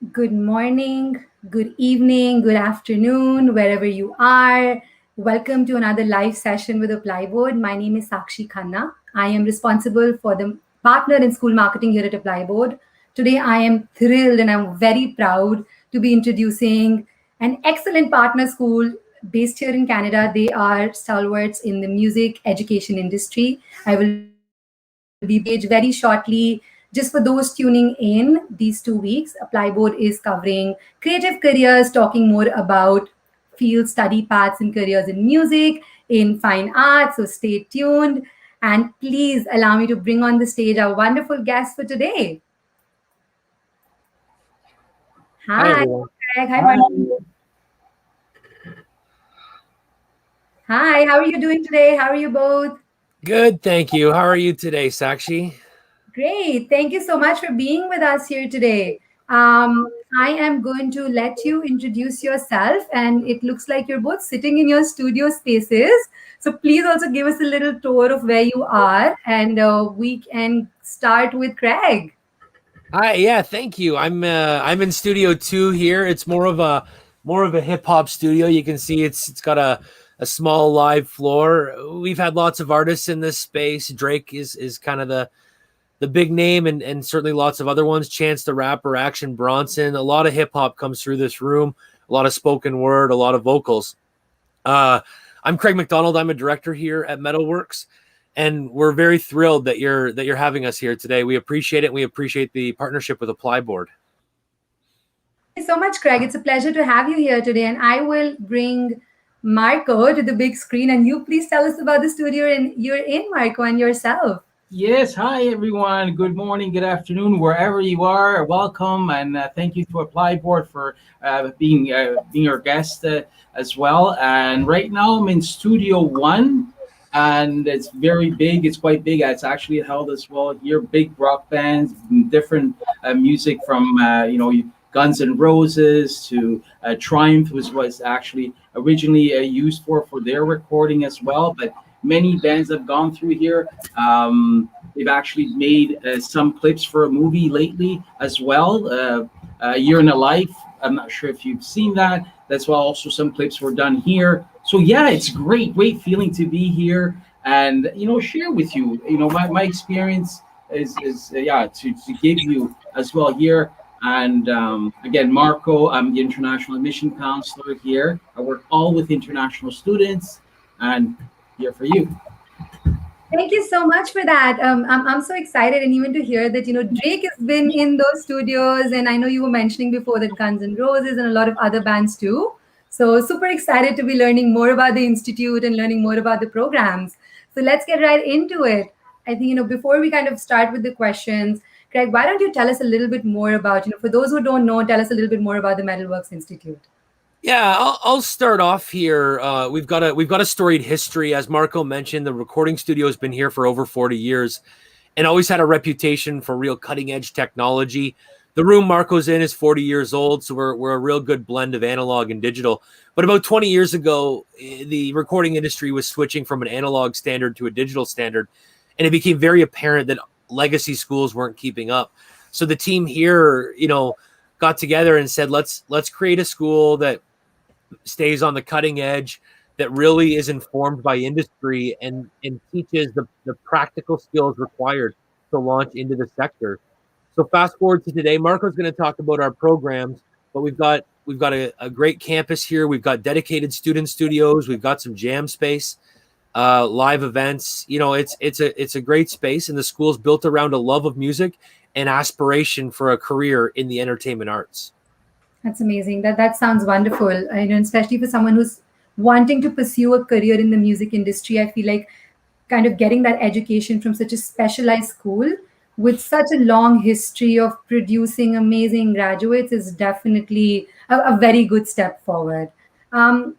Good morning, good evening, good afternoon, wherever you are. Welcome to another live session with ApplyBoard. My name is Sakshi Khanna. I am responsible for the partner in school marketing here at ApplyBoard. Today, I am thrilled and I'm very proud to be introducing an excellent partner school based here in Canada. They are stalwarts in the music education industry. I will be bringing them on stage very shortly. Just for those tuning in, these 2 weeks, ApplyBoard is covering creative careers, talking more about field study paths and careers in music, in fine arts. So stay tuned. And please allow me to bring on the stage our wonderful guest for today. Hi, Hi, everyone. Greg. Hi, Martin. Hi, how are you doing today? How are you both? Good, thank you. How are you today, Sakshi? Great. Thank you so much for being with us here today. I am going to let you introduce yourself, and it looks like you're both sitting in your studio spaces. So please also give us a little tour of where you are, and we can start with Craig. Hi, yeah, thank you. I'm in Studio 2 here. It's more of a hip hop studio. You can see it's got a small live floor. We've had lots of artists in this space. Drake is kind of the big name, and certainly lots of other ones. Chance the Rapper, Action Bronson. A lot of hip hop comes through this room. A lot of spoken word, a lot of vocals. Uh, I'm Craig Mcdonald. I'm a director here at Metalworks, and we're very thrilled that you're having us here today. We appreciate it. And we appreciate the partnership with ApplyBoard. Thank you so much, Craig. It's a pleasure to have you here today, and I will bring Marco to the big screen, and you please tell us about the studio and you're in, Marco, and yourself. Yes, hi everyone. Good morning, good afternoon, wherever you are. Welcome, and thank you to ApplyBoard for being our guest as well. And right now I'm in Studio One, and it's very big. It's quite big. It's actually held as well here. Big rock bands, different music from Guns N' Roses to Triumph was actually originally used for their recording as well, but many bands have gone through here. They've actually made some clips for a movie lately as well. A Year in a Life. I'm not sure if you've seen that. That's why also some clips were done here. So yeah, it's great feeling to be here and share with you. My experience is to give you as well here. And again, Marco, I'm the international admission counselor here. I work all with international students, and here for you. Thank you so much for that. I'm so excited, and even to hear that Drake has been in those studios, and I know you were mentioning before that Guns N' Roses and a lot of other bands too. So super excited to be learning more about the institute and learning more about the programs. So let's get right into it. I think before we kind of start with the questions, Craig, why don't you tell us a little bit more about for those who don't know, tell us a little bit more about the Metalworks Institute. Yeah, I'll start off here. We've got a storied history, as Marco mentioned. The recording studio has been here for over 40 years, and always had a reputation for real cutting edge technology. The room Marco's in is 40 years old, so we're a real good blend of analog and digital. But about 20 years ago, the recording industry was switching from an analog standard to a digital standard, and it became very apparent that legacy schools weren't keeping up. So the team here, got together and said, let's create a school that stays on the cutting edge, that really is informed by industry and teaches the practical skills required to launch into the sector. So fast forward to today, Marco's going to talk about our programs, but we've got a great campus here. We've got dedicated student studios. We've got some jam space, live events. It's a great space, and the school's built around a love of music and aspiration for a career in the entertainment arts. That's amazing. That sounds wonderful. I know, especially for someone who's wanting to pursue a career in the music industry. I feel like kind of getting that education from such a specialized school with such a long history of producing amazing graduates is definitely a very good step forward. Um,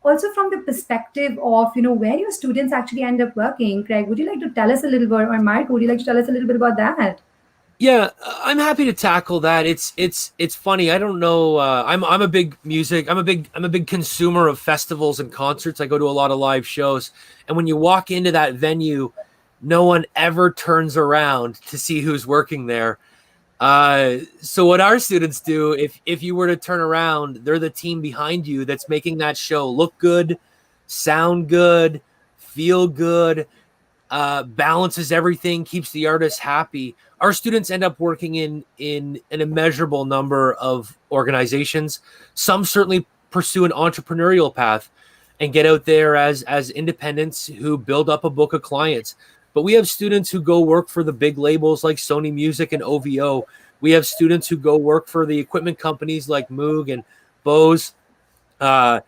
Also, from the perspective of where your students actually end up working, Craig, would you like to tell us a little bit, or Mark, would you like to tell us a little bit about that? Yeah, I'm happy to tackle that. It's funny. I don't know. I'm a big music. I'm a big consumer of festivals and concerts. I go to a lot of live shows, and when you walk into that venue, no one ever turns around to see who's working there. So what our students do, if you were to turn around, they're the team behind you that's making that show look good, sound good, feel good, balances everything, keeps the artist happy. Our students end up working in an immeasurable number of organizations. Some certainly pursue an entrepreneurial path and get out there as independents who build up a book of clients. But we have students who go work for the big labels like Sony Music and OVO. We have students who go work for the equipment companies like Moog and Bose. For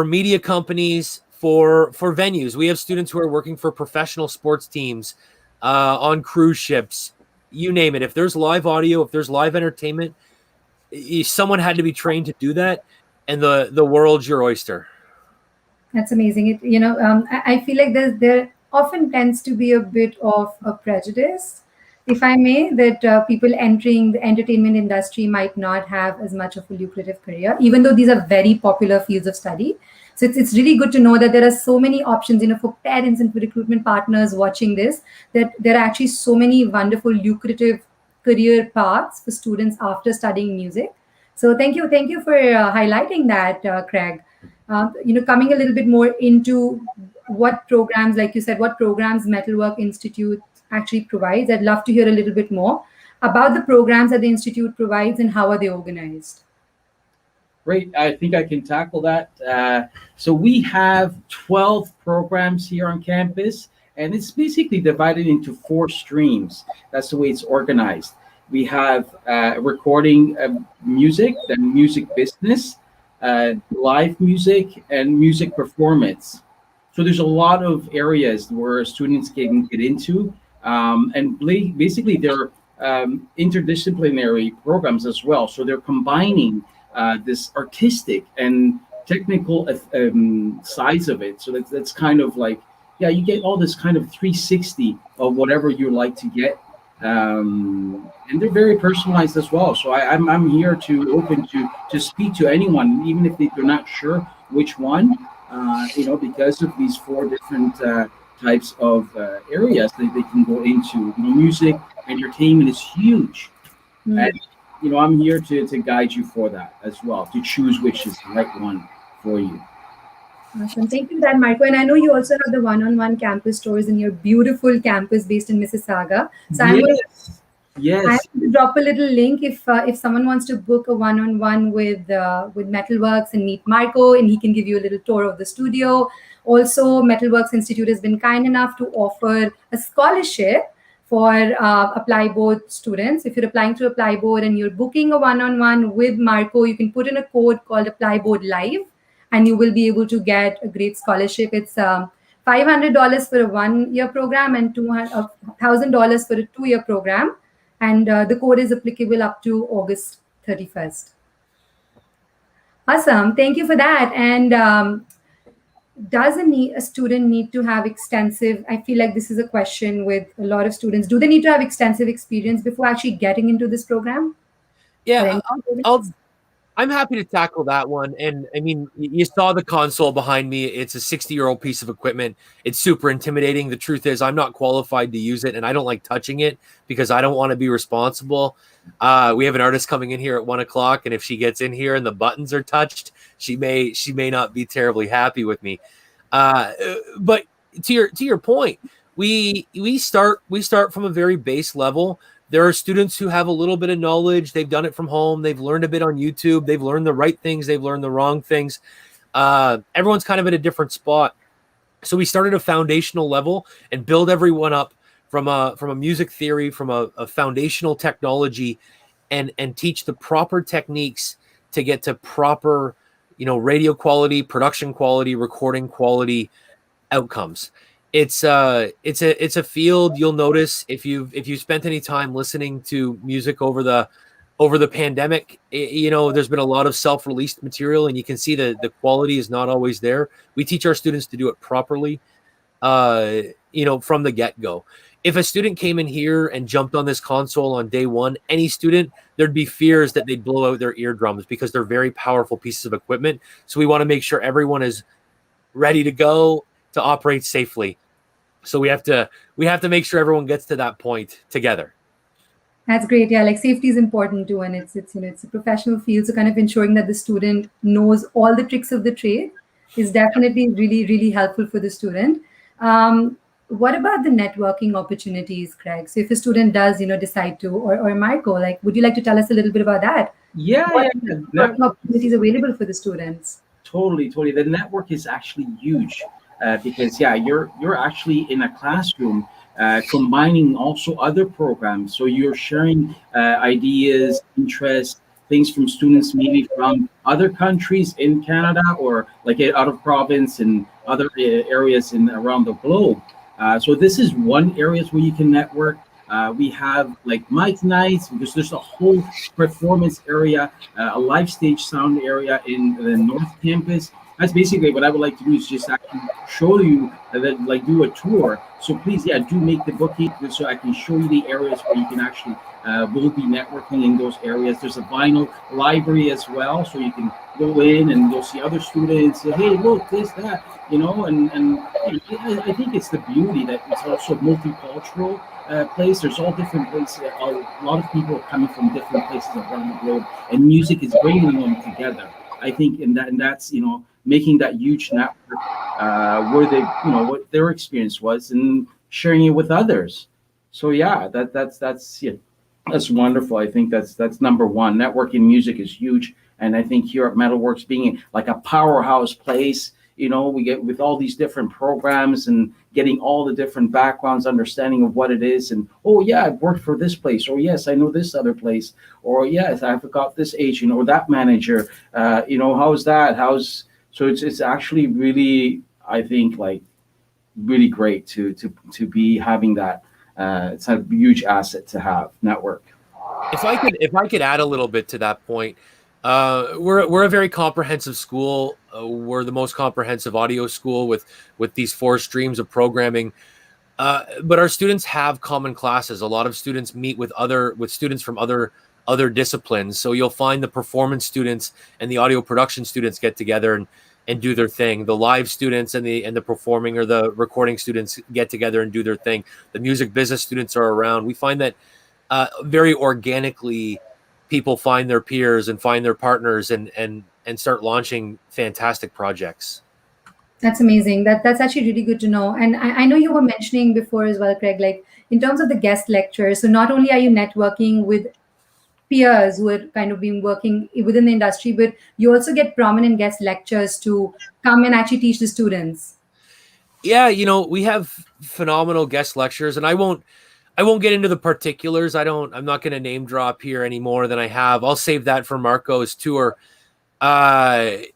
media companies, for venues. We have students who are working for professional sports teams, on cruise ships, you name it. If there's live audio, if there's live entertainment, someone had to be trained to do that, and the world's your oyster. That's amazing. I feel like there often tends to be a bit of a prejudice, if I may, that people entering the entertainment industry might not have as much of a lucrative career, even though these are very popular fields of study. So it's really good to know that there are so many options, for parents and for recruitment partners watching this, that there are actually so many wonderful, lucrative career paths for students after studying music. So thank you for highlighting that, Craig. Coming a little bit more into what programs, like you said, what programs Metalwork Institute actually provides. I'd love to hear a little bit more about the programs that the Institute provides and how are they organized. Great. I think I can tackle that. So we have 12 programs here on campus, and it's basically divided into 4 streams. That's the way it's organized. We have recording music, then music business, live music, and music performance. So there's a lot of areas where students can get into, and basically they're interdisciplinary programs as well. So they're combining this artistic and technical sides of it. So that's kind of like, you get all this kind of 360 of whatever you like to get. And they're very personalized as well. So I'm here to open to speak to anyone, even if they're not sure which one, because of these 4 different types of areas that they can go into. Music, entertainment is huge. And I'm here to guide you for that as well, to choose which is the right one for you. Awesome. Thank you for that, Marco. And I know you also have the one-on-one campus tours in your beautiful campus based in Mississauga. So I'm going to drop a little link if someone wants to book a one-on-one with Metalworks and meet Marco, and he can give you a little tour of the studio. Also, Metalworks Institute has been kind enough to offer a scholarship for ApplyBoard students. If you're applying to ApplyBoard and you're booking a one-on-one with Marco, you can put in a code called ApplyBoard Live, and you will be able to get a great scholarship. It's $500 for a 1-year program and $1,000 for a 2-year program. And the code is applicable up to August 31st. Awesome. Thank you for that. And does a student need to have extensive, I feel like this is a question with a lot of students, do they need to have extensive experience before actually getting into this program? Yeah, I'm happy to tackle that one. And I mean, you saw the console behind me. It's a 60-year-old piece of equipment. It's super intimidating. The truth is I'm not qualified to use it, and I don't like touching it because I don't want to be responsible. We have an artist coming in here at 1:00, and if she gets in here and the buttons are touched, she may not be terribly happy with me. But to your point, we start from a very base level. There are students who have a little bit of knowledge. They've done it from home. They've learned a bit on YouTube. They've learned the right things. They've learned the wrong things. Everyone's kind of at a different spot. So we start at a foundational level and build everyone up from a music theory, from a foundational technology, and teach the proper techniques to get to proper, radio quality, production quality, recording quality outcomes. It's a field you'll notice if you've spent any time listening to music over the pandemic. There's been a lot of self-released material, and you can see the quality is not always there. We teach our students to do it properly, from the get-go. If a student came in here and jumped on this console on day one, any student, there'd be fears that they'd blow out their eardrums because they're very powerful pieces of equipment. So we want to make sure everyone is ready to go to operate safely. So we have to make sure everyone gets to that point together. That's great. Yeah, like safety is important too, and it's a professional field, so kind of ensuring that the student knows all the tricks of the trade is definitely really helpful for the student. What about the networking opportunities, Craig? So if a student does, decide to, or Marco, like, would you like to tell us a little bit about that? Yeah, What yeah. networking opportunities available for the students? Totally. The network is actually huge because yeah, you're actually in a classroom combining also other programs. So you're sharing ideas, interests, things from students maybe from other countries in Canada or like out of province and other areas in around the globe. So this is one areas where you can network. We have like mic nights because there's a whole performance area, a live stage sound area in the North Campus. That's basically what I would like to do is just actually show you that like do a tour. So please, yeah, do make the booking so I can show you the areas where you can actually will be networking in those areas. There's a vinyl library as well, so you can go in and you'll see other students. Say, hey, look, this, that, and I think it's the beauty that it's also multicultural place. There's all different places. A lot of people are coming from different places around the globe, and music is bringing them together. I think, and that's making that huge network where they what their experience was and sharing it with others. So yeah, that's yeah, that's wonderful. I think that's number one. Networking music is huge, and I think here at Metalworks being like a powerhouse place, we get with all these different programs and getting all the different backgrounds, understanding of what it is, and oh yeah, I've worked for this place, or yes, I know this other place, or yes, I've got this agent or that manager. How's that? How's so? It's actually really, I think, like really great to be having that. It's a huge asset to have network. If I could add a little bit to that point, we're a very comprehensive school. We're the most comprehensive audio school with these 4 streams of programming. But our students have common classes. A lot of students meet with students from other disciplines. So you'll find the performance students and the audio production students get together and do their thing. The live students and the performing or the recording students get together and do their thing. The music business students are around. We find that very organically people find their peers and find their partners and start launching fantastic projects. That's amazing. That's actually really good to know. And I know you were mentioning before as well, Craig, like in terms of the guest lectures. So not only are you networking with peers who are kind of been working within the industry, but you also get prominent guest lectures to come and actually teach the students. Yeah, we have phenomenal guest lectures, and I won't get into the particulars. I'm not going to name drop here any more than I have. I'll save that for Marco's tour. Because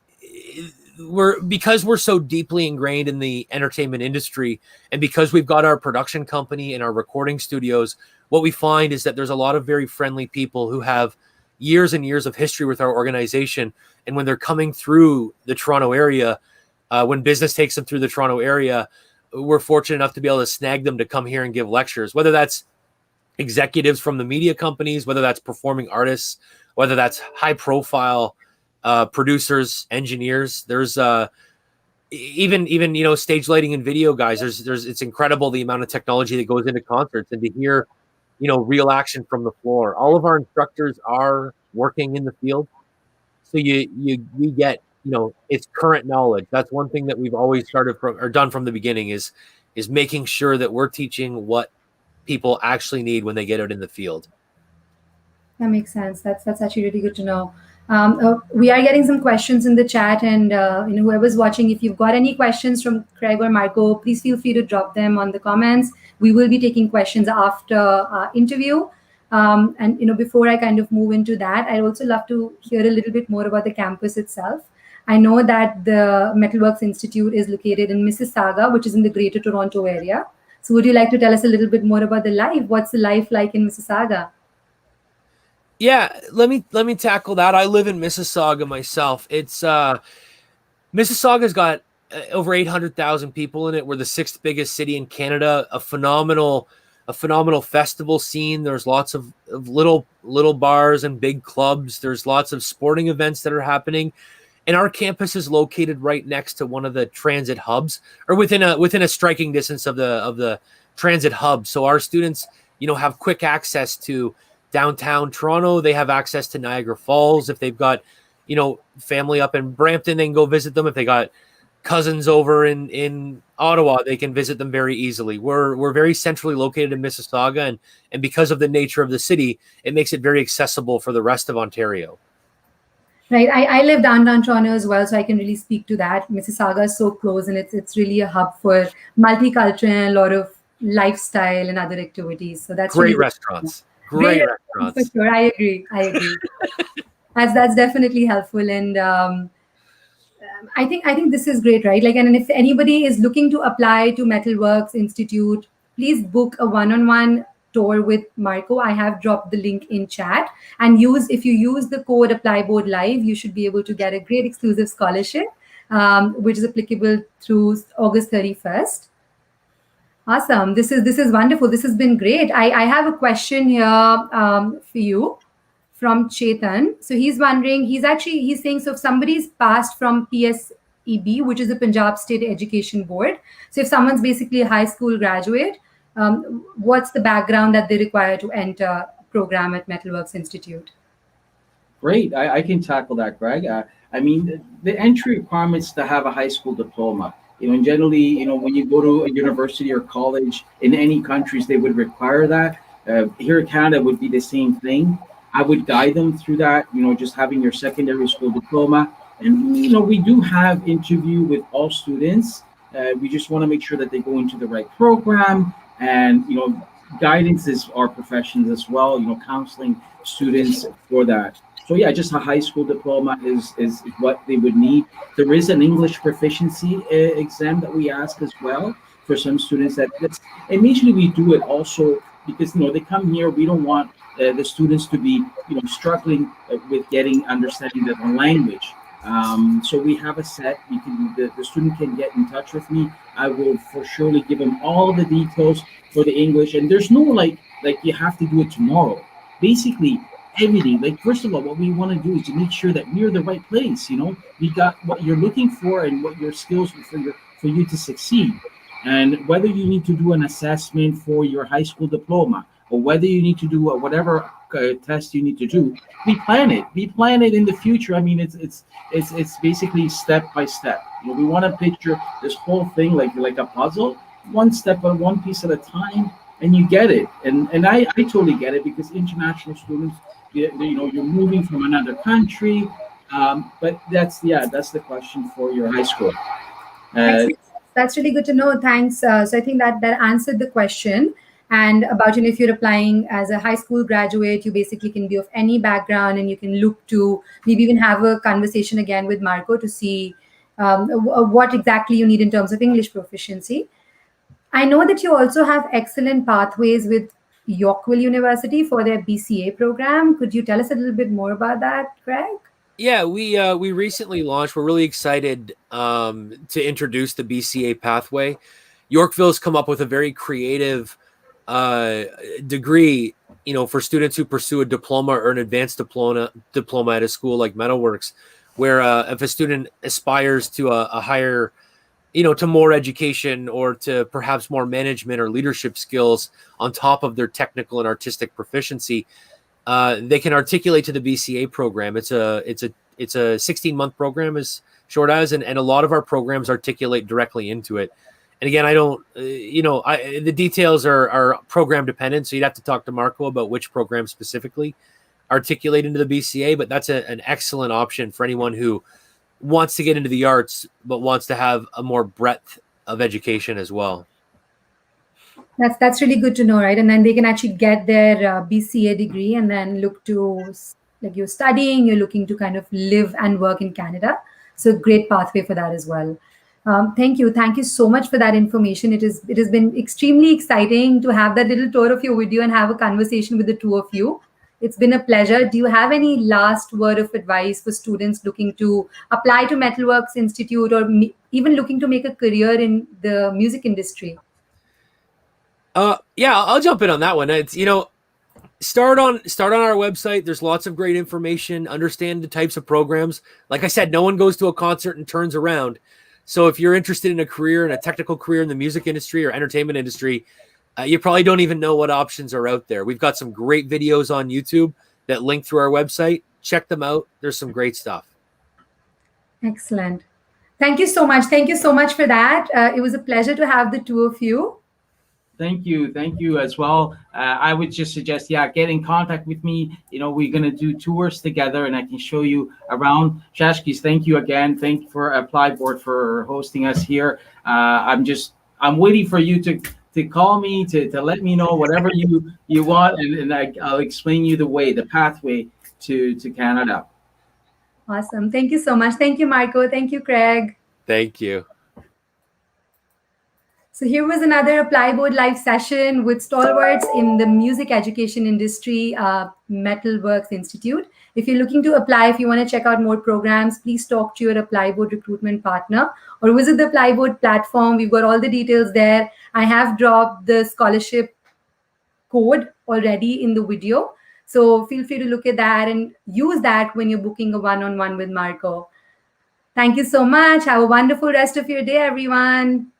we're so deeply ingrained in the entertainment industry, and because we've got our production company and our recording studios, what we find is that there's a lot of very friendly people who have years and years of history with our organization. And when they're coming through the Toronto area, when business takes them through the Toronto area, we're fortunate enough to be able to snag them to come here and give lectures, whether that's executives from the media companies, whether that's performing artists, whether that's high profile producers, engineers. There's even stage lighting and video guys. There's it's incredible the amount of technology that goes into concerts, and to hear real action from the floor. All of our instructors are working in the field, so we get it's current knowledge. That's one thing that we've always started from or done from the beginning is making sure that we're teaching what people actually need when they get out in the field. That makes sense. That's actually really good to know. We are getting some questions in the chat, and whoever's watching, if you've got any questions from Craig or Marco, please feel free to drop them on the comments. We will be taking questions after our interview. And before I kind of move into that, I'd also love to hear a little bit more about the campus itself. I know that the Metalworks Institute is located in Mississauga, which is in the Greater Toronto area. So would you like to tell us a little bit more about the life? What's the life like in Mississauga? Yeah, let me tackle that. I live in Mississauga myself. It's Mississauga's got over 800,000 people in it. We're the 6th biggest city in Canada. A phenomenal festival scene. There's lots of little bars and big clubs. There's lots of sporting events that are happening. And our campus is located right next to one of the transit hubs, or within a striking distance of the transit hub. So our students, have quick access to downtown Toronto, they have access to Niagara Falls. If they've got, family up in Brampton, they can go visit them. If they got cousins over in Ottawa, they can visit them very easily. We're very centrally located in Mississauga, and because of the nature of the city, it makes it very accessible for the rest of Ontario. Right. I live downtown Toronto as well, so I can really speak to that. Mississauga is so close, and it's really a hub for multicultural and a lot of lifestyle and other activities. So that's great really restaurants. Great restaurants. For sure. I agree. That's definitely helpful. And I think this is great, right? Like, and if anybody is looking to apply to Metalworks Institute, please book a one-on-one tour with Marco. I have dropped the link in chat, and if you use the code ApplyBoard Live, you should be able to get a great exclusive scholarship, which is applicable through August 31st. Awesome. This is wonderful. This has been great. I have a question here for you from Chetan. So he's wondering, he's saying, so if somebody's passed from PSEB, which is the Punjab State Education Board, so if someone's basically a high school graduate, what's the background that they require to enter a program at Metalworks Institute? Great. I can tackle that, Greg. I mean, the entry requirements to have a high school diploma. And generally, when you go to a university or college in any countries, they would require that. Here in Canada would be the same thing. I would guide them through that, just having your secondary school diploma. And, we do have interview with all students. We just want to make sure that they go into the right program. And, guidance is our professions as well, counseling students for that. So yeah, just a high school diploma is what they would need. There is an English proficiency exam that we ask as well for some students. And usually we do it also because, they come here, we don't want the students to be, struggling with understanding the language. So we have a set. The student can get in touch with me. I will for surely give them all the details for the English. And there's no like you have to do it tomorrow. Basically, everything. Like, first of all, what we want to do is to make sure that we're the right place. We got what you're looking for and what your skills for you to succeed. And whether you need to do an assessment for your high school diploma, or whether you need to do whatever test you need to do, we plan it in the future. I mean, it's basically step by step. We want to picture this whole thing like a puzzle, one step at one piece at a time, and you get it. And I totally get it, because international students, you're moving from another country. But that's the question for your high school. That's really good to know. Thanks. So I think that answered the question. And about, if you're applying as a high school graduate, you basically can be of any background, and you can look to maybe even have a conversation again with Marco to see what exactly you need in terms of English proficiency. I know that you also have excellent pathways with Yorkville University for their BCA program. Could you tell us a little bit more about that, Greg? Yeah, we recently launched. We're really excited to introduce the BCA pathway. Yorkville's come up with a very creative degree, for students who pursue a diploma or an advanced diploma at a school like Metalworks, where if a student aspires to a higher, to more education or to perhaps more management or leadership skills on top of their technical and artistic proficiency, they can articulate to the BCA program. It's a 16-month program, as short as, and a lot of our programs articulate directly into it. And again, I don't, the details are program dependent, so you'd have to talk to Marco about which program specifically articulate into the BCA. But that's an excellent option for anyone who wants to get into the arts, but wants to have a more breadth of education as well. That's really good to know, right? And then they can actually get their BCA degree and then look to, like, you're studying, you're looking to kind of live and work in Canada. So great pathway for that as well. Thank you so much for that information. It has been extremely exciting to have that little tour of your video and have a conversation with the two of you. It's been a pleasure. Do you have any last word of advice for students looking to apply to Metalworks Institute, or even looking to make a career in the music industry? Yeah, I'll jump in on that one. It's, start on our website. There's lots of great information. Understand the types of programs. Like I said, no one goes to a concert and turns around. So if you're interested in a technical career in the music industry or entertainment industry, You probably don't even know what options are out there. We've got some great videos on YouTube that link through our website. Check them out. There's some great stuff. Excellent. Thank you so much. Thank you so much for that. It was a pleasure to have the two of you. Thank you as well. I would just suggest, get in contact with me. We're gonna do tours together, and I can show you around. Shashkis, thank you again. Thank you for ApplyBoard for hosting us here. I'm waiting for you to call me to let me know whatever you want, and I'll explain you the pathway to Canada. Awesome. Thank you so much. Thank you, Marco. Thank you, Craig. Thank you. So here was another ApplyBoard live session with stalwarts in the music education industry, Metalworks Institute. If you're looking to apply, if you want to check out more programs, please talk to your ApplyBoard recruitment partner or visit the ApplyBoard platform. We've got all the details there. I have dropped the scholarship code already in the video. So feel free to look at that and use that when you're booking a one-on-one with Marco. Thank you so much. Have a wonderful rest of your day, everyone.